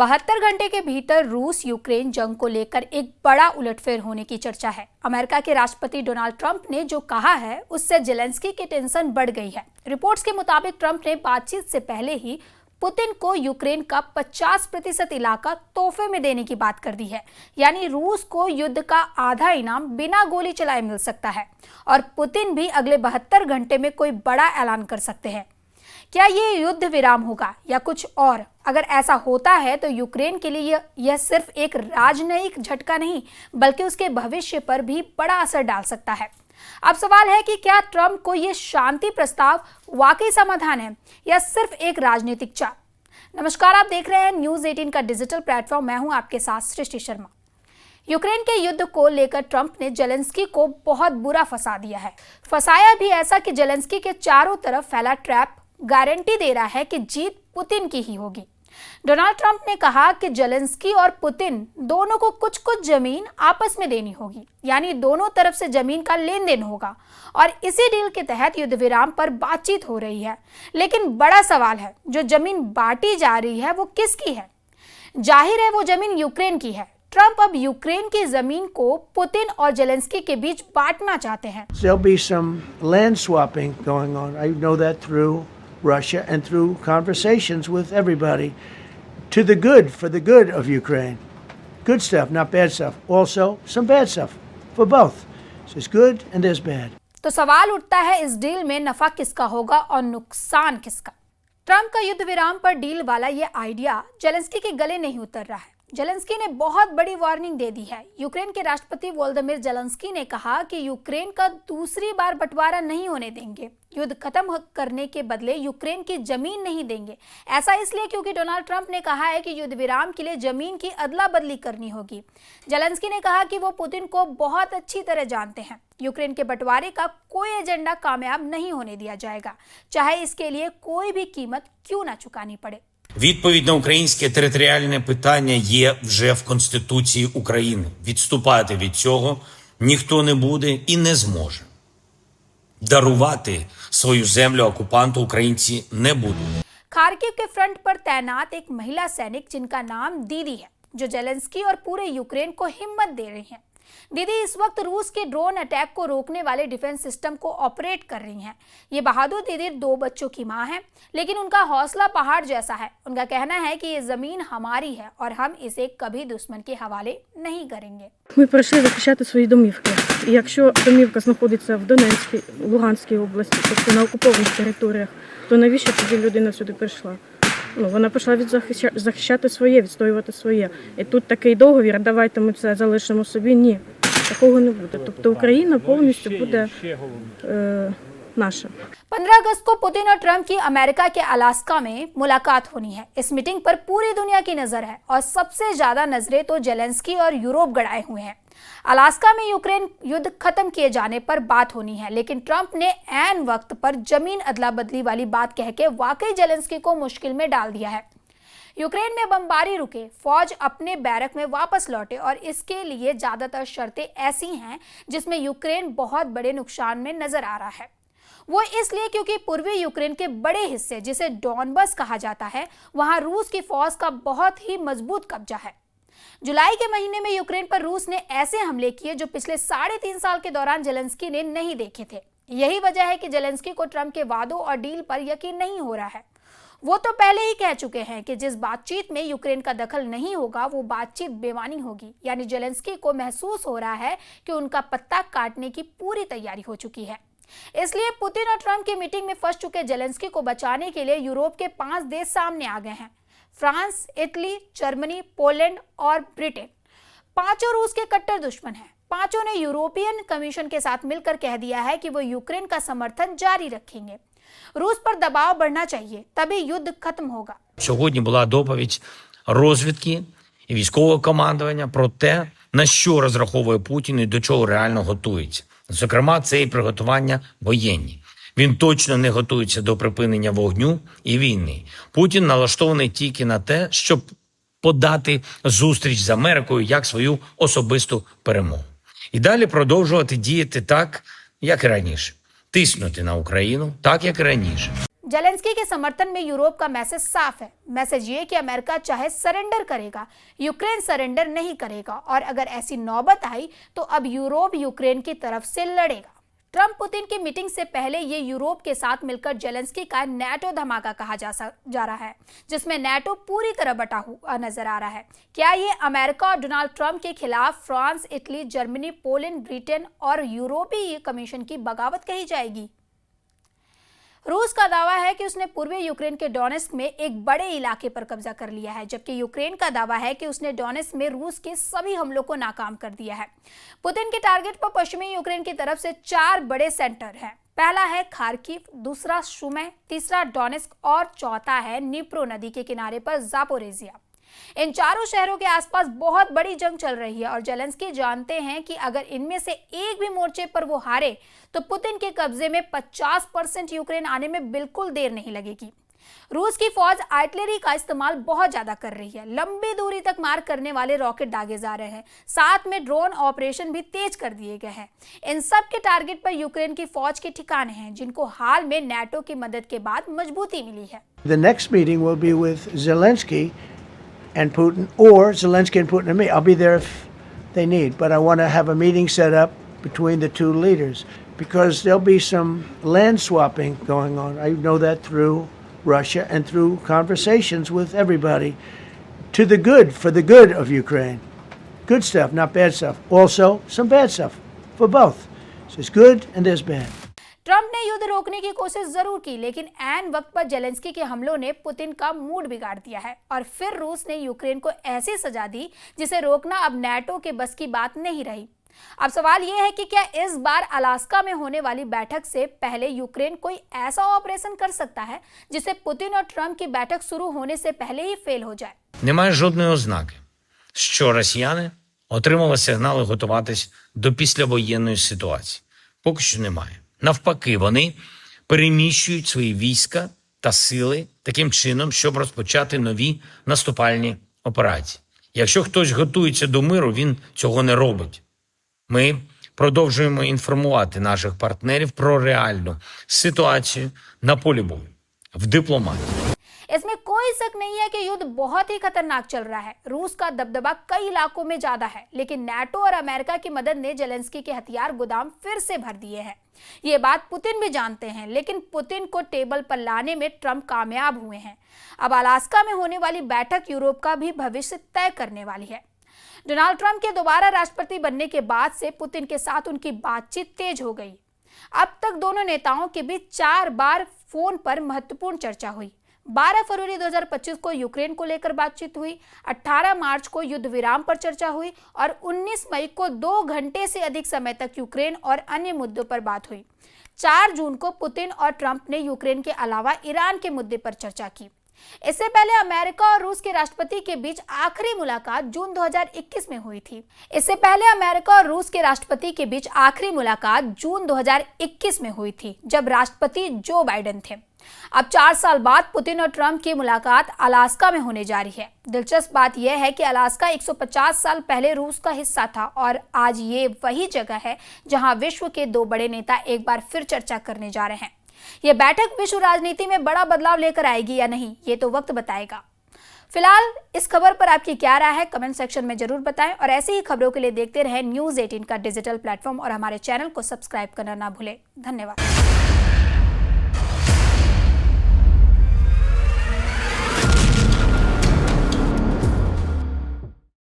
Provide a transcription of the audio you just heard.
72 घंटे के भीतर रूस यूक्रेन जंग को लेकर एक बड़ा उलटफेर होने की चर्चा है। अमेरिका के राष्ट्रपति डोनाल्ड ट्रंप ने जो कहा है उससे जेलेंस्की की टेंशन बढ़ गई है। रिपोर्ट्स के मुताबिक ट्रंप ने बातचीत से पहले ही पुतिन को यूक्रेन का 50% इलाका तोहफे में देने की बात कर दी है। यानी रूस को युद्ध का आधा इनाम बिना गोली चलाए मिल सकता है और पुतिन भी अगले 72 घंटे में कोई बड़ा ऐलान कर सकते हैं। क्या ये युद्ध विराम होगा या कुछ और? अगर ऐसा होता है तो यूक्रेन के लिए यह सिर्फ एक राजनयिक झटका नहीं बल्कि उसके भविष्य पर भी बड़ा असर डाल सकता है। अब सवाल है कि क्या ट्रंप को यह शांति प्रस्ताव वाकई समाधान है या सिर्फ एक राजनीतिक चाल? नमस्कार, आप देख रहे हैं न्यूज़ 18 का डिजिटल प्लेटफॉर्म। मैं हूं आपके साथ सृष्टि शर्मा। यूक्रेन के युद्ध को लेकर ट्रंप ने जेलेंस्की को बहुत बुरा फंसा दिया है। फंसाया भी ऐसा कि जेलेंस्की के चारों तरफ फैला ट्रैप गारंटी दे रहा है कि जीत पुतिन की ही होगी। डोनाल्ड ट्रंप ने कहा कि जेलेंस्की और पुतिन दोनों को कुछ कुछ जमीन आपस में देनी होगी, यानी दोनों तरफ से जमीन का लेन देन होगा और इसी डील के तहत युद्ध विराम पर बातचीत हो रही है। लेकिन बड़ा सवाल है, जो जमीन बांटी जा रही है वो किसकी है? जाहिर है वो जमीन यूक्रेन की है। ट्रंप अब यूक्रेन की जमीन को पुतिन और जेलेंस्की के बीच बांटना चाहते हैं। There'll be some land swapping going on. I know that through Russia and through conversations with everybody, to the good, for the good of Ukraine. Good stuff, not bad stuff. Also, some bad stuff for both. So there's good and there's bad. तो सवाल उठता है, इस deal में नफा किसका होगा और नुकसान किसका? ट्रंप का युद्ध विराम पर डील वाला ये आइडिया जेलेंस्की के गले नहीं उतर रहा है। जेलेंस्की ने बहुत बड़ी वार्निंग दे दी है। यूक्रेन के राष्ट्रपति वोलोदिमीर जेलेंस्की ने कहा कि यूक्रेन का दूसरी बार बंटवारा नहीं होने देंगे। युद्ध खत्म करने के बदले यूक्रेन की जमीन नहीं देंगे। ऐसा इसलिए क्योंकि डोनाल्ड ट्रंप ने कहा है कि युद्ध विराम के लिए जमीन की अदला बदली करनी होगी। जेलेंस्की ने कहा कि वो पुतिन को बहुत अच्छी तरह जानते हैं। यूक्रेन के बंटवारे का कोई एजेंडा कामयाब नहीं होने दिया जाएगा, चाहे इसके लिए कोई भी कीमत क्यों ना चुकानी पड़े। Відповідь на українське територіальне питання є вже в Конституції України. Відступати від цього ніхто не буде і не зможе. Дарувати свою землю окупанту українці не будуть. खार्किव के फ्रंट पर तैनात एक महिला सैनिक जिनका नाम दीदी है, जो जेलेंस्की और पूरे यूक्रेन को हिम्मत दे रही हैं। दीदी इस वक्त रूस के ड्रोन अटैक को रोकने वाले डिफेंस सिस्टम को ऑपरेट कर रही हैं। ये बहादुर दीदी 2 बच्चों की मां है, लेकिन उनका हौसला पहाड़ जैसा है। उनका कहना है कि ये जमीन हमारी है और हम इसे कभी दुश्मन के हवाले नहीं करेंगे। Ми прийшли захищати свої домівки. І якщо домівка знаходиться в Донецькій, Луганській області, тобто на окупованих територіях, то навіщо тоді людина сюди прийшла? Вона прийшла захищати своє, відстоювати своє. І тут такий договір, давайте ми це залишимо собі. Ні, такого не буде. Тобто Україна повністю буде наша। 15 अगस्त को पुतिन और ट्रंप की अमेरिका के अलास्का में मुलाकात होनी है। इस मीटिंग पर पूरी दुनिया की नजर है और सबसे ज्यादा नजरें तो जेलेंस्की और यूरोप गड़ाए हुए हैं। अलास्का में यूक्रेन युद्ध खत्म किए जाने पर बात होनी है, लेकिन ट्रंप ने ऐन वक्त पर जमीन अदला बदली वाली बात कह के वाकई जेलेंस्की को मुश्किल में डाल दिया है। यूक्रेन में बमबारी रुके, फौज अपने बैरक में वापस लौटे और इसके लिए ज्यादातर शर्तें ऐसी हैं जिसमें यूक्रेन बहुत बड़े नुकसान में नजर आ रहा है। वो इसलिए क्योंकि पूर्वी यूक्रेन के बड़े हिस्से, जिसे डॉनबस कहा जाता है, वहां रूस की फौज का बहुत ही मजबूत कब्जा है। जुलाई के महीने में यूक्रेन पर रूस ने ऐसे हमले किए जो पिछले 3.5 साल के दौरान जेलेंस्की ने नहीं देखे थे। यही वजह है कि जेलेंस्की को ट्रंप के वादों और डील पर यकीन नहीं हो रहा है। वो तो पहले ही कह चुके हैं कि जिस बातचीत में यूक्रेन का दखल नहीं होगा वो बातचीत बेमानी होगी। यानी जेलेंस्की को महसूस हो रहा है कि उनका पत्ता काटने की पूरी तैयारी हो चुकी है। इसलिए पुतिन और ट्रंप की मीटिंग में फंस चुके जेलेंस्की को बचाने के लिए यूरोप के 5 देश सामने आ गए हैं। फ्रांस, इटली, जर्मनी, पोलैंड और ब्रिटेन। पांचों रूस के कट्टर दुश्मन हैं। पांचों ने यूरोपियन कमीशन के साथ मिलकर कह दिया है कि वो यूक्रेन का समर्थन जारी रखेंगे। रूस पर दबाव बढ़ना चाहिए, तभी युद्ध खत्म होगा। Сьогодні була доповідь розвідки і військового командування про те, на що розраховує Путін і до чого реально готується. Зокрема, це і приготування воєнні. Він точно не готується до припинення вогню і війни. Путін налаштований тільки на те, щоб подати зустріч з Америкою як свою особисту перемогу. І далі продовжувати діяти так, як і раніше. Тиснути на Україну так, як і раніше. जेलेंस्की के समर्थन में यूरोप का मैसेज साफ है। मैसेज ये कि अमेरिका चाहे सरेंडर करेगा, यूक्रेन सरेंडर नहीं करेगा, और अगर ऐसी नौबत आई तो अब यूरोप यूक्रेन की तरफ से लड़ेगा। ट्रंप पुतिन की मीटिंग से पहले ये यूरोप के साथ मिलकर जेलेंस्की का नाटो धमाका कहा जा रहा है, जिसमें नाटो पूरी तरह बटा हुआ नजर आ रहा है। क्या ये अमेरिका और डोनाल्ड ट्रंप के खिलाफ France, Italy, Germany, Poland, Britain और यूरोपीय कमीशन की बगावत कही जाएगी? रूस का दावा है कि उसने पूर्वी यूक्रेन के डोनेस्क में एक बड़े इलाके पर कब्जा कर लिया है, जबकि यूक्रेन का दावा है कि उसने डोनेस्क में रूस के सभी हमलों को नाकाम कर दिया है। पुतिन के टारगेट पर पश्चिमी यूक्रेन की तरफ से 4 बड़े सेंटर हैं। पहला है खार्किव, दूसरा सुमी, तीसरा डोनेस्क और चौथा है नीप्रो नदी के किनारे पर जापोरेजिया। इन चारों शहरों के आसपास बहुत बड़ी जंग चल रही है और जेलेंस्की जानते हैं कि अगर इनमें से एक भी मोर्चे पर वो हारे तो पुतिन के कब्जे में 50% यूक्रेन आने में बिल्कुल देर नहीं लगेगी। रूस की फौज आर्टिलरी का इस्तेमाल बहुत ज्यादा कर रही है। लंबी दूरी तक मार करने वाले रॉकेट दागे जा रहे हैं, साथ में ड्रोन ऑपरेशन भी तेज कर दिए गए हैं। इन सब के टारगेट पर यूक्रेन की फौज के ठिकाने हैं, जिनको हाल में नाटो की मदद के बाद मजबूती मिली है। The next meeting will be with Zelensky and Putin, or Zelensky and Putin and me. I'll be there if they need, but I want to have a meeting set up between the two leaders because there'll be some land swapping going on. I know that through Russia and through conversations with everybody to the good, for the good of Ukraine. Good stuff, not bad stuff. Also, some bad stuff for both. So there's good and there's bad. Trump ने युद्ध रोकने की कोशिश जरूर की, लेकिन ऐन वक्त पर जेलेंस्की के हमलों ने पुतिन का मूड बिगाड़ दिया है और फिर रूस ने यूक्रेन को ऐसी सजा दी जिसे रोकना अब नाटो के बस की बात नहीं रही। अब सवाल यह है कि क्या इस बार अलास्का में होने वाली बैठक से पहले यूक्रेन कोई ऐसा ऑपरेशन कर सकता है जिसे पुतिन और ट्रंप की बैठक शुरू होने से पहले ही फेल हो जाए? Немає жодної ознаки, що росіяни отримали сигнали готуватись до післявоєнної ситуації. Поки що немає. Навпаки, вони переміщують свої війська та сили таким чином, щоб розпочати нові наступальні операції. Якщо хтось готується до миру, він цього не робить. Ми продовжуємо інформувати наших партнерів про реальну ситуацію на полі бою, в дипломатії. इसमें कोई शक नहीं है कि युद्ध बहुत ही खतरनाक चल रहा है। रूस का दबदबा कई इलाकों में ज्यादा है, लेकिन नाटो और अमेरिका की मदद ने जेलेंस्की के हथियार गोदाम फिर से भर दिए हैं। ये बात पुतिन भी जानते हैं, लेकिन पुतिन को टेबल पर लाने में ट्रंप कामयाब हुए हैं। अब अलास्का में होने वाली बैठक यूरोप का भी भविष्य तय करने वाली है। डोनाल्ड ट्रंप के दोबारा राष्ट्रपति बनने के बाद से पुतिन के साथ उनकी बातचीत तेज हो गई। अब तक दोनों नेताओं के बीच 4 बार फोन पर महत्वपूर्ण चर्चा हुई। 12 फरवरी 2025 को यूक्रेन को लेकर बातचीत हुई, 18 मार्च को युद्ध विराम पर चर्चा हुई और 19 मई को 2 घंटे से अधिक समय तक यूक्रेन और अन्य मुद्दों पर बात हुई। 4 जून को पुतिन और ट्रंप ने यूक्रेन के अलावा ईरान के मुद्दे पर चर्चा की। इससे पहले अमेरिका और रूस के राष्ट्रपति के बीच आखिरी मुलाकात जून 2021 में हुई थी। इससे पहले अमेरिका और रूस के राष्ट्रपति के बीच आखिरी मुलाकात जून 2021 में हुई थी, जब राष्ट्रपति जो बाइडेन थे। अब 4 साल बाद पुतिन और ट्रंप की मुलाकात अलास्का में होने जा रही है। दिलचस्प बात यह है कि अलास्का 150 साल पहले रूस का हिस्सा था और आज ये वही जगह है जहां विश्व के 2 बड़े नेता एक बार फिर चर्चा करने जा रहे हैं। ये बैठक विश्व राजनीति में बड़ा बदलाव लेकर आएगी या नहीं, ये तो वक्त बताएगा। फिलहाल इस खबर पर आपकी क्या राय है, कमेंट सेक्शन में जरूर बताएं और ऐसी ही खबरों के लिए देखते रहें न्यूज़ 18 का डिजिटल प्लेटफॉर्म और हमारे चैनल को सब्सक्राइब करना ना भूलें। धन्यवाद।